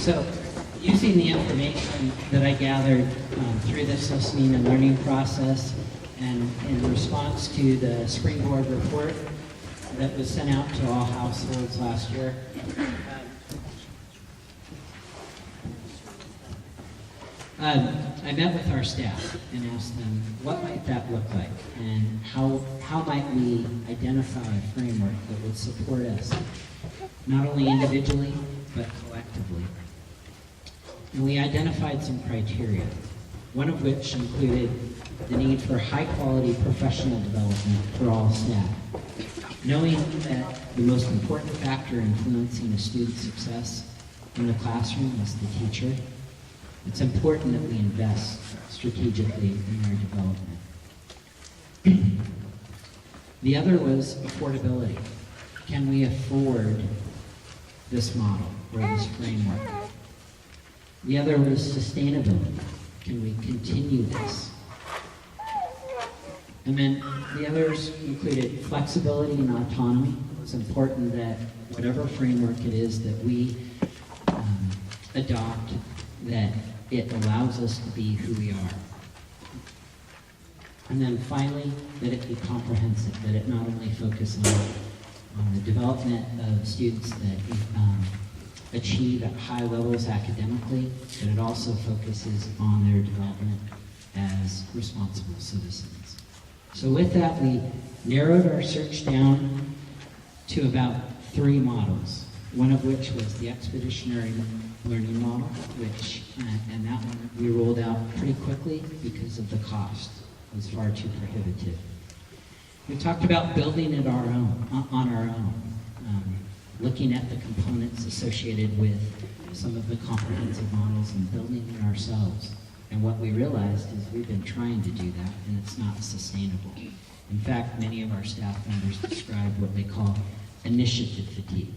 So, using the information that I gathered through this listening and learning process, and in response to the Springboard report that was sent out to all households last year, I met with our staff and asked them, what might that look like? And how might we identify a framework that would support us, not only individually, but collectively? And we identified some criteria, one of which included the need for high-quality professional development for all staff. Knowing that the most important factor influencing a student's success in the classroom is the teacher, it's important that we invest strategically in their development. The other was affordability. Can we afford this model or this framework? The other was sustainability. Can we continue this? And then the others included flexibility and autonomy. It's important that whatever framework it is that we adopt, that it allows us to be who we are. And then finally, that it be comprehensive, that it not only focus on the development of students that achieve at high levels academically, but it also focuses on their development as responsible citizens. So with that, we narrowed our search down to about 3 models, one of which was the expeditionary learning model, which, and that one we rolled out pretty quickly because of the cost. It was far too prohibitive. We talked about building it on our own, looking at the components associated with some of the comprehensive models and building it ourselves. And what we realized is we've been trying to do that, and it's not sustainable. In fact, many of our staff members describe what they call initiative fatigue.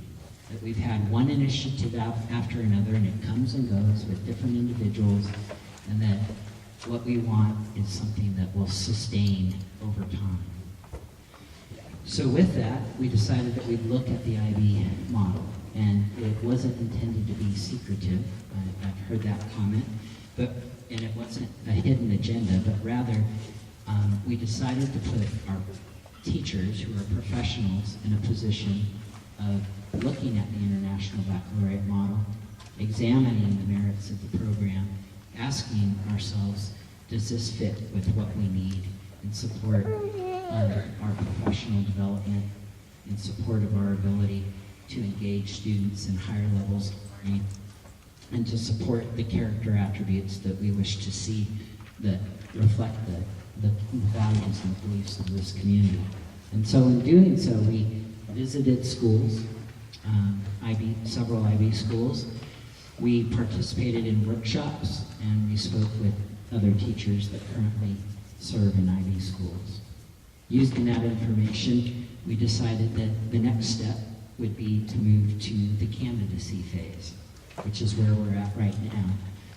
That we've had one initiative out after another, and it comes and goes with different individuals, and that what we want is something that will sustain over time. So with that, we decided that we'd look at the IB model, and it wasn't intended to be secretive. I've heard that comment, and it wasn't a hidden agenda, but rather we decided to put our teachers, who are professionals, in a position of looking at the International Baccalaureate model, examining the merits of the program, asking ourselves, does this fit with what we need in support of our professional development, in support of our ability to engage students in higher levels of learning, and to support the character attributes that we wish to see that reflect the values and beliefs of this community. And so in doing so, we visited schools, several IB schools. We participated in workshops, and we spoke with other teachers that currently serve in IB schools. Using that information, we decided that the next step would be to move to the candidacy phase, which is where we're at right now.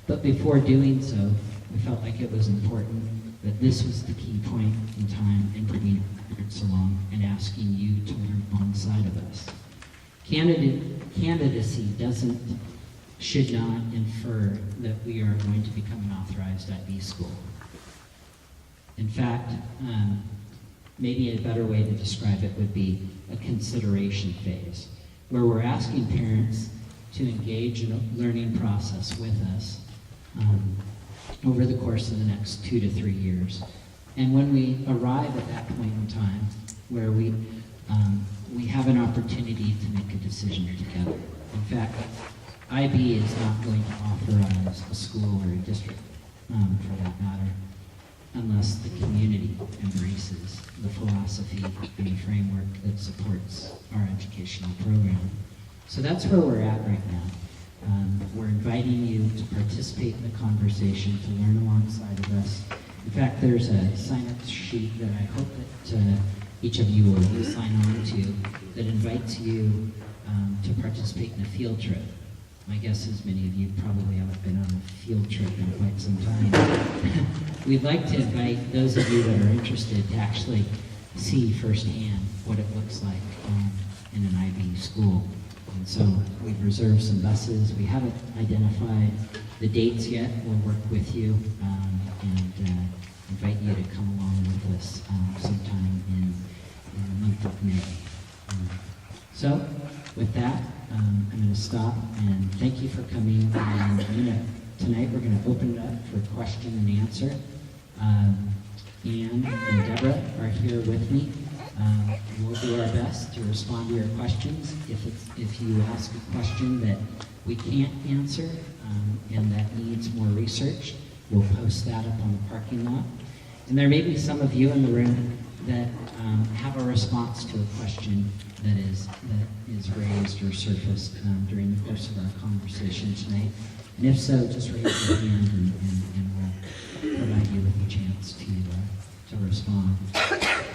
But before doing so, we felt like it was important that this was the key point in time in bringing parents along and asking you to learn alongside of us. Candidacy should not infer that we are going to become an authorized IB school. In fact, maybe a better way to describe it would be a consideration phase, where we're asking parents to engage in a learning process with us over the course of the next 2 to 3 years. And when we arrive at that point in time where we have an opportunity to make a decision together. In fact, IB is not going to authorize a school or a district, for that matter, unless the community embraces the philosophy and the framework that supports our educational program. So that's where we're at right now. We're inviting you to participate in the conversation, to learn alongside of us. In fact, there's a sign-up sheet that I hope that each of you will sign on to that invites you to participate in a field trip. My guess is many of you probably haven't been on a field trip in quite some time. We'd like to invite those of you that are interested to actually see firsthand what it looks like in an IB school. And so we've reserved some buses. We haven't identified the dates yet. We'll work with you and invite you to come along with us sometime in the month of May. So with that, I'm going to stop and thank you for coming. And tonight we're going to open it up for question and answer. Anne and Deborah are here with me. We'll do our best to respond to your questions. If you ask a question that we can't answer and that needs more research, we'll post that up on the parking lot. And there may be some of you in the room that have a response to a question that is raised or surfaced during the course of our conversation tonight. And if so, just raise your hand and we'll provide you with a chance to respond.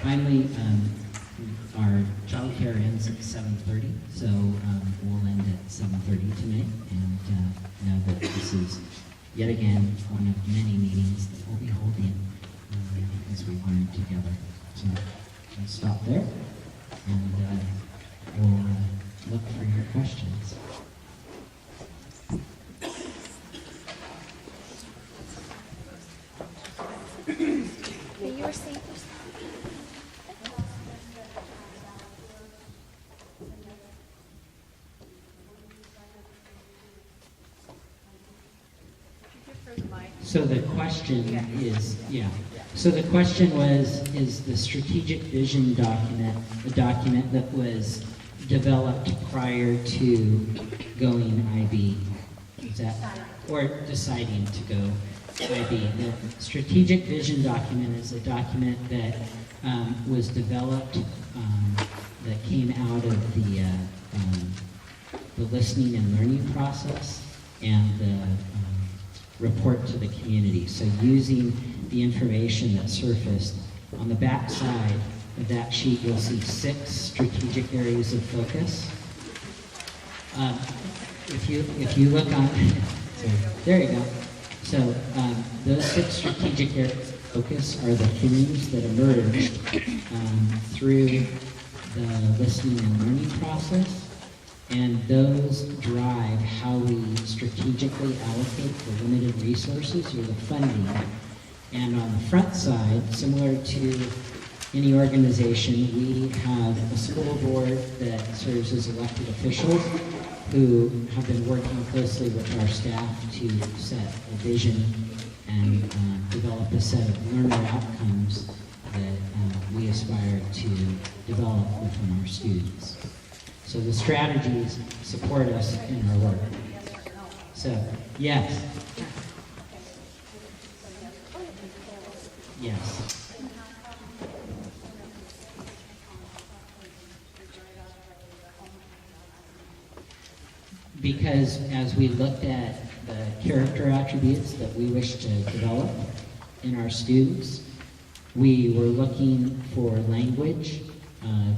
Finally, our child care ends at 7:30, so we'll end at 7:30 tonight. And know that this is yet again one of many meetings that we'll be holding as we learn together. So I'll stop there, and we'll look for your questions. You were saying So the question is, So the question was, is the strategic vision document a document that was developed prior to going IB? Is that, or deciding to go IB? The strategic vision document is a document that was developed, that came out of the listening and learning process and the report to the community. So using the information that surfaced on the back side of that sheet, you'll see 6 strategic areas of focus. If you look on, so there you go. So those 6 strategic areas of focus are the themes that emerged through the listening and learning process. And those drive how we strategically allocate the limited resources or the funding. And on the front side, similar to any organization, we have a school board that serves as elected officials who have been working closely with our staff to set a vision and develop a set of learner outcomes that we aspire to develop within our students. So the strategies support us in our work. So, yes. Yes. Because as we looked at the character attributes that we wish to develop in our students, we were looking for language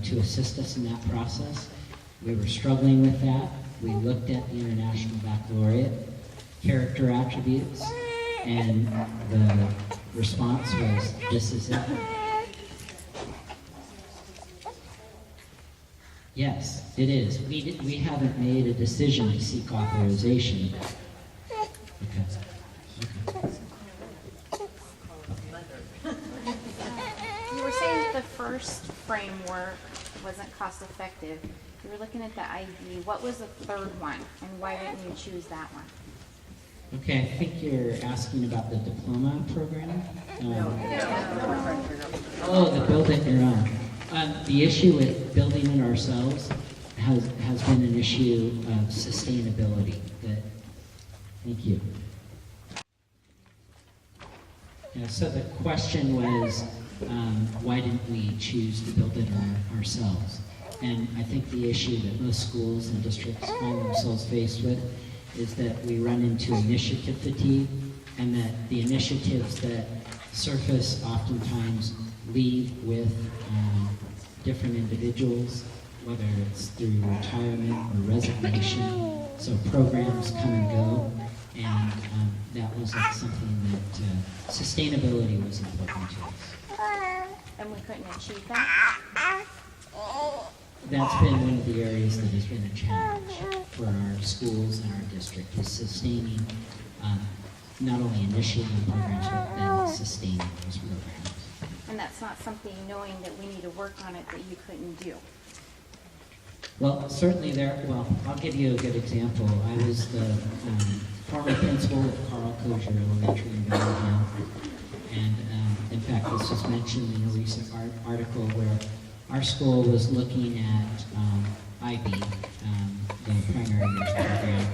to assist us in that process. We were struggling with that. We looked at the International Baccalaureate character attributes, and the response was, this is it. Yes, it is. We haven't made a decision to seek authorization. Okay. you were saying the first framework wasn't cost effective. You were looking at the IB. What was the third one, and why didn't you choose that one? Okay, I think you're asking about the diploma program. The build it your own. The issue with building it ourselves has been an issue of sustainability. Thank you. Yeah, so the question was, why didn't we choose to build it ourselves? And I think the issue that most schools and districts find themselves faced with is that we run into initiative fatigue, and that the initiatives that surface oftentimes leave with different individuals, whether it's through retirement or resignation. So programs come and go, and that was something that sustainability was important to us. And we couldn't achieve that? that's been one of the areas that has been a challenge for our schools and our district, is sustaining, not only initiating programs, but then sustaining those programs. And that's not something, knowing that we need to work on it, that you couldn't do. Well, certainly I'll give you a good example. I was the former principal of Carl Kosher Elementary in Valley Hill. And in fact, this was mentioned in a recent article where our school was looking at IB, the primary years program,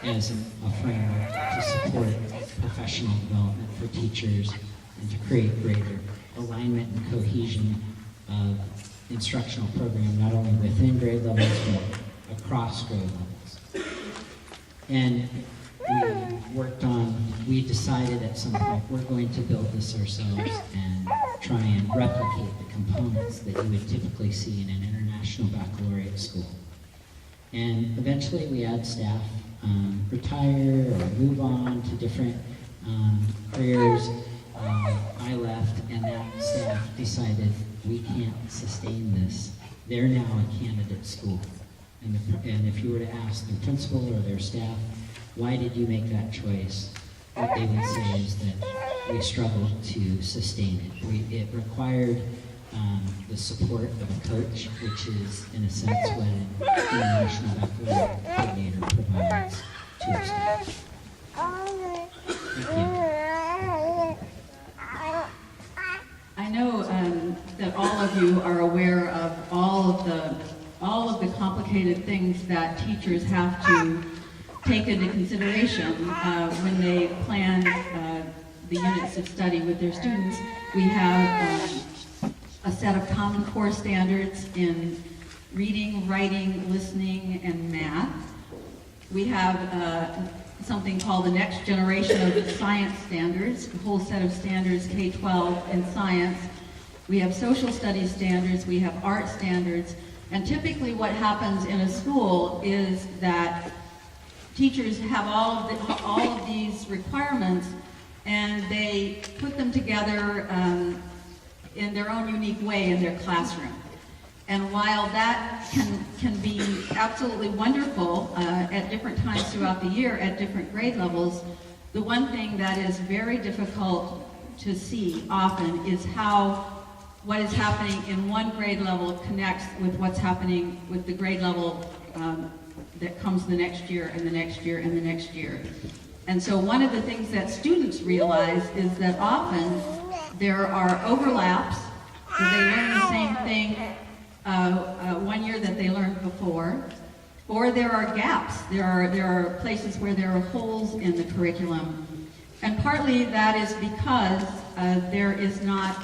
as a framework to support professional development for teachers and to create greater alignment and cohesion of instructional program, not only within grade levels, but across grade levels. And we decided at some point we're going to build this ourselves and try and replicate the components that you would typically see in an international baccalaureate school. And eventually we had staff retire or move on to different careers. I left, and that staff decided we can't sustain this. They're now a candidate school. And if you were to ask their principal or their staff, why did you make that choice? What they would say is that we struggled to sustain it. It required the support of a coach, which is, in a sense, what an international baccalaureate coordinator provides to our staff. Thank you. I know that all of you are aware of all of the complicated things that teachers have to take into consideration when they plan the units of study with their students. We have a set of Common Core standards in reading, writing, listening, and math. We have something called the next generation of science standards, a whole set of standards, K-12 in science. We have social studies standards, we have art standards, and typically what happens in a school is that teachers have all of these requirements, and they put them together in their own unique way in their classroom. And while that can be absolutely wonderful at different times throughout the year at different grade levels, the one thing that is very difficult to see often is how what is happening in one grade level connects with what's happening with the grade level that comes the next year and the next year and the next year. And so one of the things that students realize is that often there are overlaps, so they learn the same thing 1 year that they learned before, or there are gaps. There are places where there are holes in the curriculum. And partly that is because there is not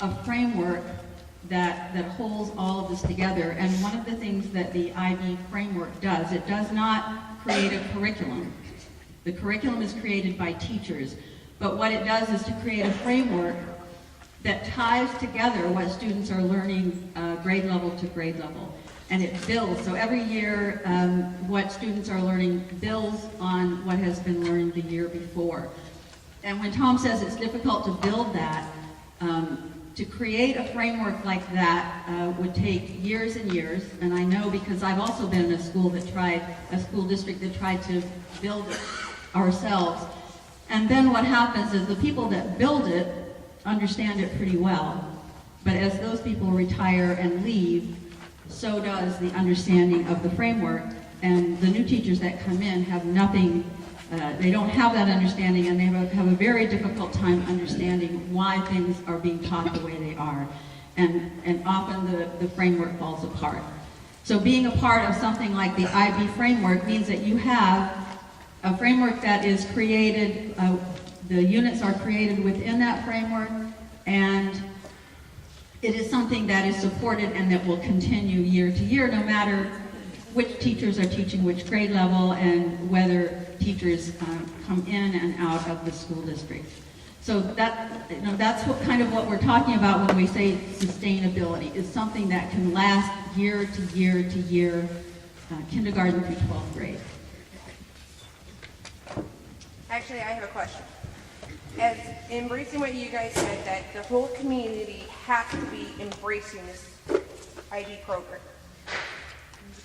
a framework that holds all of this together. And one of the things that the IB framework does, it does not create a curriculum. The curriculum is created by teachers. But what it does is to create a framework that ties together what students are learning grade level to grade level. And it builds. So every year, what students are learning builds on what has been learned the year before. And when Tom says it's difficult to build that, to create a framework like that would take years and years. And I know because I've also been in a school district that tried to build it ourselves. And then what happens is the people that build it understand it pretty well. But as those people retire and leave, so does the understanding of the framework. And the new teachers that come in have nothing, they don't have that understanding, and they have a very difficult time understanding why things are being taught the way they are. And often the framework falls apart. So being a part of something like the IB framework means that you have a framework that is created, the units are created within that framework, and it is something that is supported and that will continue year to year, no matter which teachers are teaching which grade level and whether teachers come in and out of the school district. So that's what we're talking about when we say sustainability, is something that can last year to year to year, kindergarten through 12th grade. Actually, I have a question. As embracing what you guys said, that the whole community has to be embracing this ID program.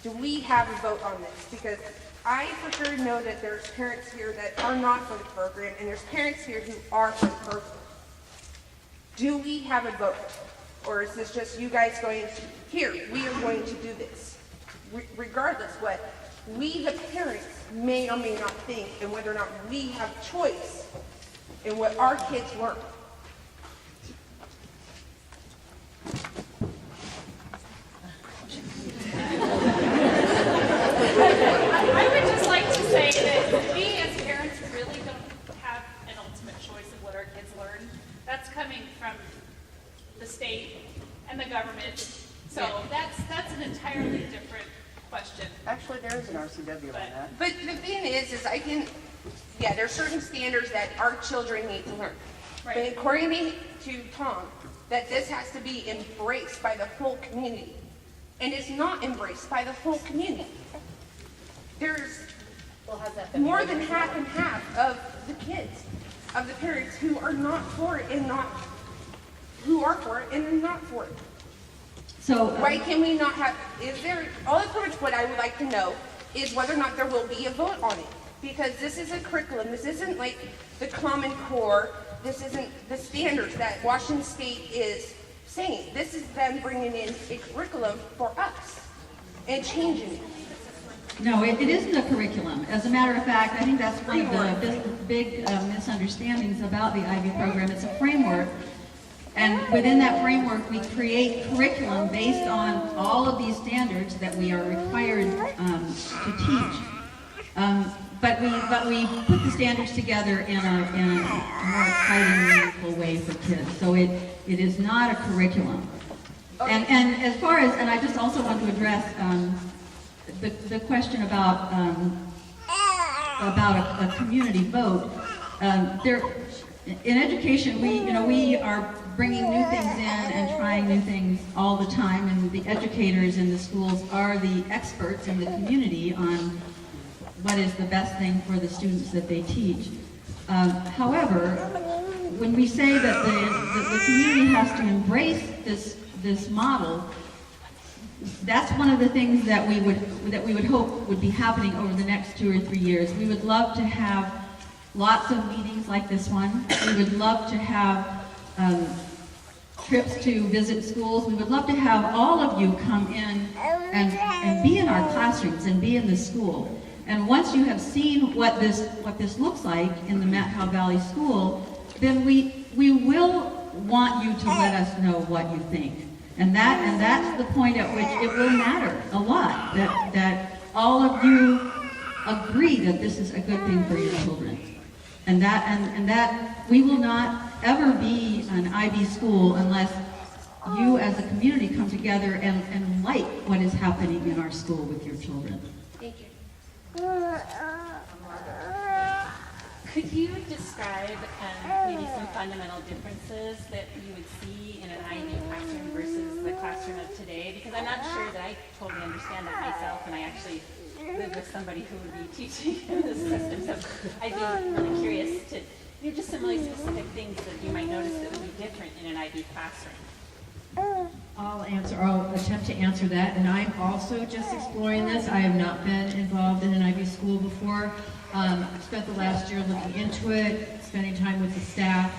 do we have a vote on this? Because I for sure know that there's parents here that are not for the program, and there's parents here who are for the program. Do we have a vote? Or is this just you guys going, here, we are going to do this? Regardless what we, the parents, may or may not think, and whether or not we have choice in what our kids learn. I would just like to say that we as parents really don't have an ultimate choice of what our kids learn. That's coming from the state and the government. So that's an entirely different question. Actually, there is an RCW on that. But the thing is there's certain standards that our children need to learn. Right. But according to Tom, that this has to be embraced by the whole community. And it's not embraced by the whole community. There's more than half and half of the kids, of the parents who are not for it and not, who are for it and are not for it. So Why can we not have, all that's pretty much what I would like to know is whether or not there will be a vote on it. Because this is a curriculum, this isn't like the Common Core, this isn't the standards that Washington State is saying. This is them bringing in a curriculum for us and changing it. no, it isn't a curriculum. As a matter of fact, I think that's one of the big misunderstandings about the IB program. It's a framework. And within that framework, we create curriculum based on all of these standards that we are required to teach. But we put the standards together in a more exciting, meaningful way for kids. So it is not a curriculum. And as far as, and I just also want to address the question about a community vote. In education, we are bringing new things in and trying new things all the time, and the educators in the schools are the experts in the community on what is the best thing for the students that they teach. However, when we say that the community has to embrace this model, that's one of the things that we would hope would be happening over the next 2 or 3 years. We would love to have lots of meetings like this one. We would love to have trips to visit schools. We would love to have all of you come in and be in our classrooms and be in the school. And once you have seen what this looks like in the Methow Valley School, then we will want you to let us know what you think. And that's the point at which it will matter a lot, that all of you agree that this is a good thing for your children. And that we will not ever be an IB school unless you as a community come together and like what is happening in our school with your children. Thank you. Could you describe maybe some fundamental differences that you would see in an IB classroom versus the classroom of today? Because I'm not sure that I totally understand that myself, and I actually live with somebody who would be teaching in this system. So I'd be really curious to hear just some really specific things that you might notice that would be different in an IB classroom. I'll attempt to answer that, and I'm also just exploring this. I have not been involved in an IB school before. I've spent the last year looking into it, spending time with the staff.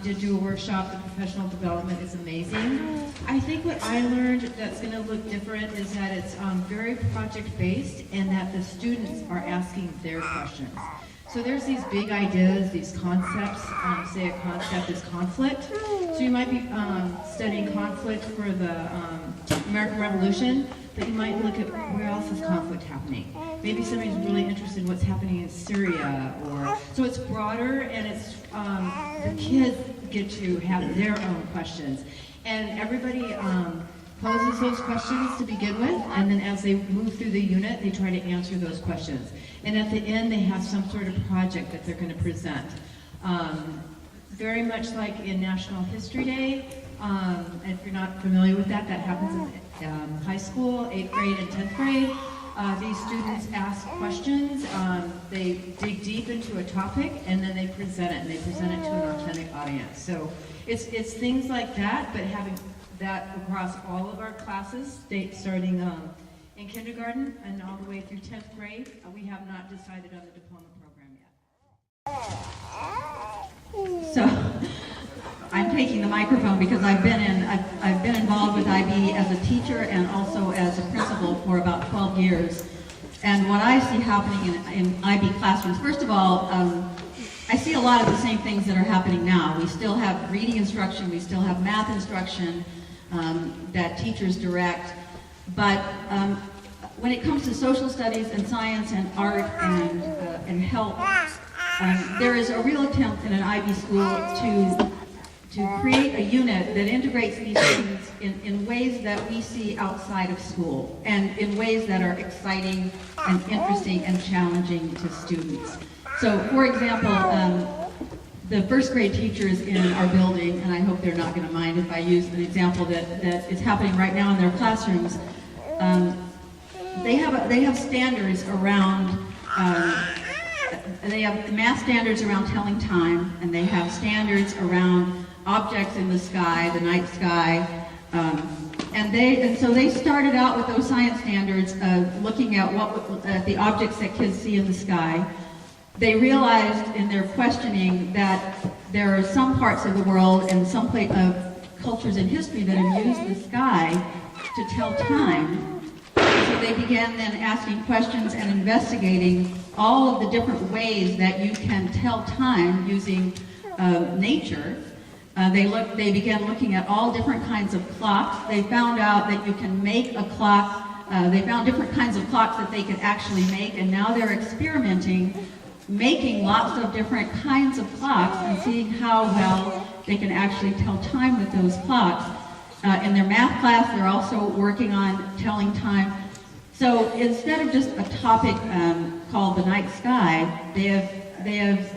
Did do a workshop. The professional development is amazing. I think what I learned that's going to look different is that it's very project-based, and that the students are asking their questions. So there's these big ideas, these concepts. Say a concept is conflict. So you might be studying conflict for the American Revolution, but you might look at where else is conflict happening. Maybe somebody's really interested in what's happening in Syria, or so it's broader, and it's the kids get to have their own questions, and everybody poses those questions to begin with, and then as they move through the unit, they try to answer those questions. And at the end, they have some sort of project that they're going to present. Very much like in National History Day, and if you're not familiar with that, that happens in high school, 8th grade and 10th grade. These students ask questions, they dig deep into a topic, and then they present it, and they present it to an authentic audience. So it's things like that, but having that across all of our classes, starting in kindergarten and all the way through 10th grade. We have not decided on the diploma program yet. So I'm taking the microphone because I've been involved with IB as a teacher and also as a principal for about 12 years. And what I see happening in IB classrooms, first of all, I see a lot of the same things that are happening now. We still have reading instruction, we still have math instruction that teachers direct, but when it comes to social studies and science and art and health, there is a real attempt in an IB school to create a unit that integrates these things in ways that we see outside of school and in ways that are exciting and interesting and challenging to students. So, for example, the first grade teachers in our building, and I hope they're not going to mind if I use an example that is happening right now in their classrooms, they have standards around they have math standards around telling time, and they have standards around objects in the sky, the night sky, and so they started out with those science standards of looking at the objects that kids see in the sky. They realized in their questioning that there are some parts of the world and some cultures in history that have used the sky to tell time. So they began then asking questions and investigating all of the different ways that you can tell time using nature. They began looking at all different kinds of clocks. They found out that you can make a clock. They found different kinds of clocks that they could actually make, and now they're experimenting, making lots of different kinds of clocks and seeing how well they can actually tell time with those clocks. In their math class, they're also working on telling time. So instead of just a topic called the night sky, they have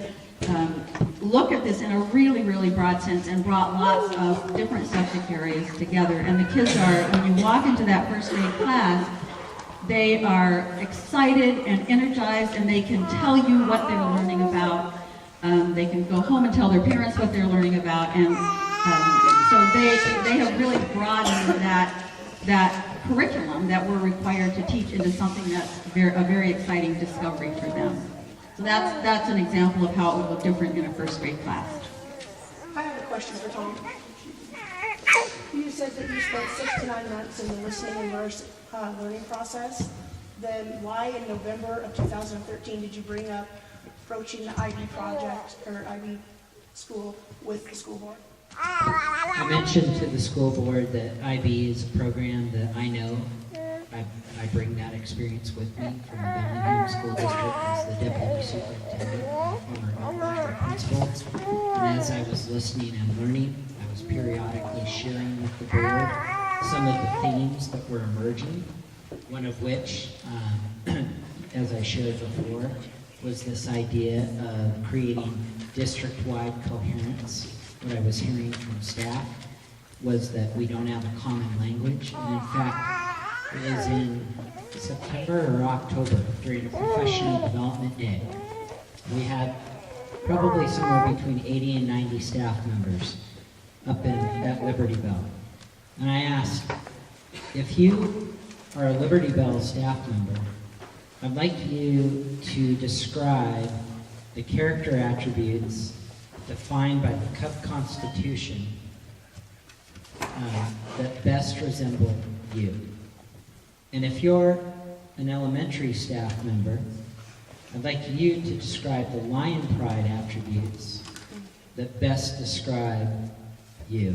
looked at this in a really, really broad sense and brought lots of different subject areas together. And the kids are, when you walk into that first grade class, they are excited and energized, and they can tell you what they're learning about. They can go home and tell their parents what they're learning about, and so they have really broadened that curriculum that we're required to teach into something that's a very exciting discovery for them. So that's an example of how it would look different in a first grade class. I have a question for Tom. You said that you spent 6 to 9 months in the listening and learning process. Then why in November of 2013 did you bring up approaching the IB project or IB school with the school board? I mentioned to the school board that IB is a program that I know. I bring that experience with me from the Bellingham School District as the deputy superintendent and former elementary principal. And as I was listening and learning, I was periodically sharing with the board some of the themes that were emerging, one of which, as I shared before, was this idea of creating district-wide coherence. What I was hearing from staff was that we don't have a common language, and in fact, it was in September or October during a professional development day. We had probably somewhere between 80 and 90 staff members up at Liberty Bell. And I asked, if you are a Liberty Bell staff member, I'd like you to describe the character attributes defined by the Cup Constitution that best resemble you. And if you're an elementary staff member, I'd like you to describe the lion pride attributes that best describe you.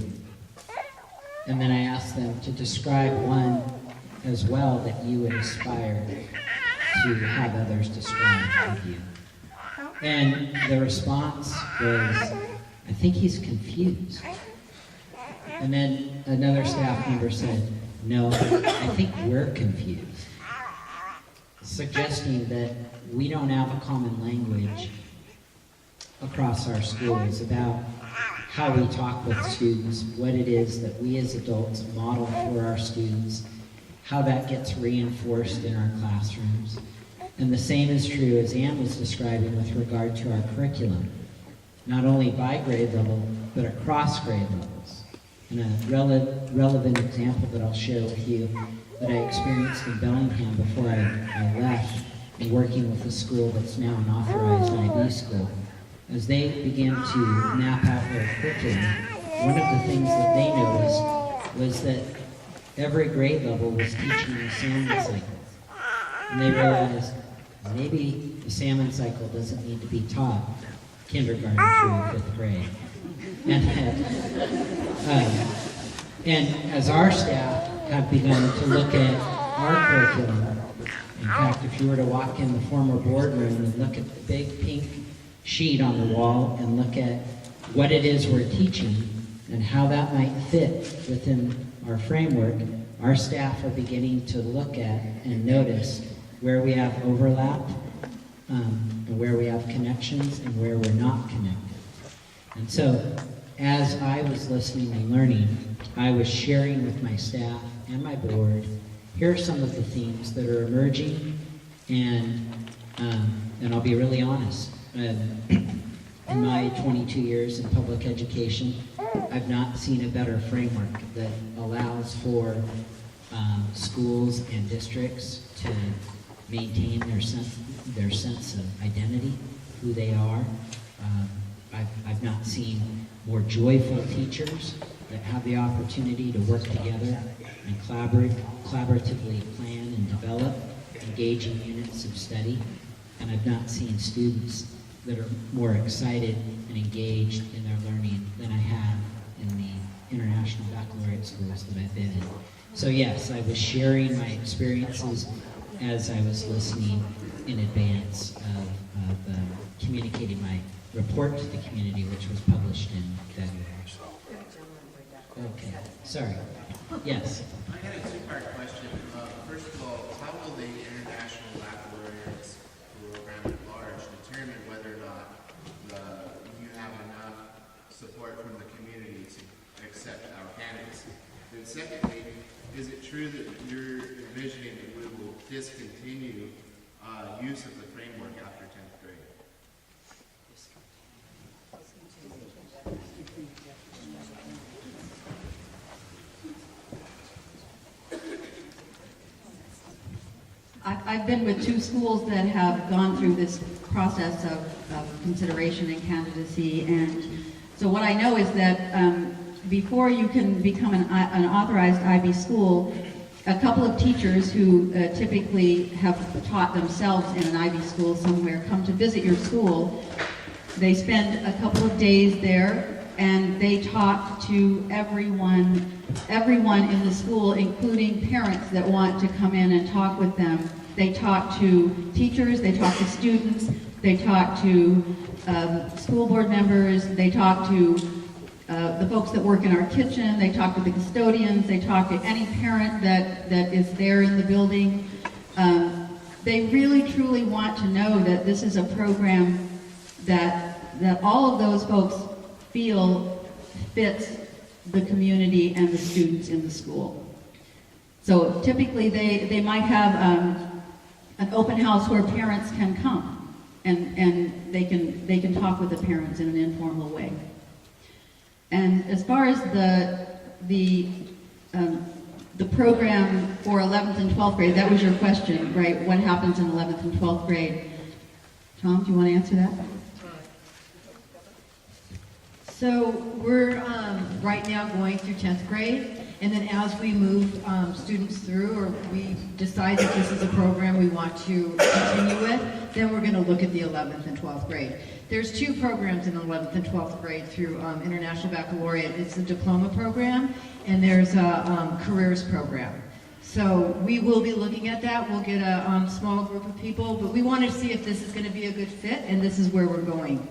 And then I asked them to describe one as well that you would aspire to have others describe of you. And the response was, I think he's confused. And then another staff member said, no, I think we're confused. Suggesting that we don't have a common language across our schools about how we talk with students, what it is that we as adults model for our students, how that gets reinforced in our classrooms. And the same is true as Anne was describing with regard to our curriculum, not only by grade level, but across grade levels. And a relevant example that I'll share with you that I experienced in Bellingham before I left and working with a school that's now an authorized IB school. As they began to map out their curriculum, one of the things that they noticed was that every grade level was teaching the salmon cycle. And they realized maybe the salmon cycle doesn't need to be taught kindergarten through 5th grade. And as our staff have begun to look at our curriculum, in fact, if you were to walk in the former boardroom and look at the big pink sheet on the wall and look at what it is we're teaching and how that might fit within our framework, our staff are beginning to look at and notice where we have overlap and where we have connections and where we're not connected. And so, as I was listening and learning, I was sharing with my staff and my board, here are some of the themes that are emerging, and I'll be really honest. In my 22 years in public education, I've not seen a better framework that allows for schools and districts to maintain their sense of identity, who they are. I've not seen more joyful teachers that have the opportunity to work together and collaboratively plan and develop engaging units of study. And I've not seen students that are more excited and engaged in their learning than I have in the International Baccalaureate schools that I've been in. So yes, I was sharing my experiences as I was listening in advance of communicating my report to the community, which was published in February. Okay, sorry. Yes? I had a two-part question. First of all, how will the International Baccalaureate program at large determine whether or not you have enough support from the community to accept our candidacy? And secondly, is it true that you're envisioning that we will discontinue use of the framework after 10th grade? I've been with two schools that have gone through this process of consideration and candidacy, and so what I know is that before you can become an authorized IB school, a couple of teachers who typically have taught themselves in an IB school somewhere come to visit your school. They spend a couple of days there, and they talk to everyone in the school, including parents that want to come in and talk with them. They talk to teachers, they talk to students, they talk to school board members, they talk to the folks that work in our kitchen, they talk to the custodians, they talk to any parent that is there in the building. They really truly want to know that this is a program that all of those folks feel fits the community and the students in the school. So typically they might have an open house where parents can come and they can talk with the parents in an informal way. And as far as the program for 11th and 12th grade, that was your question, right? What happens in 11th and 12th grade? Tom, do you want to answer that? So we're right now going through 10th grade, and then as we move students through, or we decide that this is a program we want to continue with, then we're going to look at the 11th and 12th grade. There's two programs in 11th and 12th grade through International Baccalaureate. It's a diploma program, and there's a careers program. So we will be looking at that. We'll get a small group of people, but we want to see if this is going to be a good fit, and this is where we're going.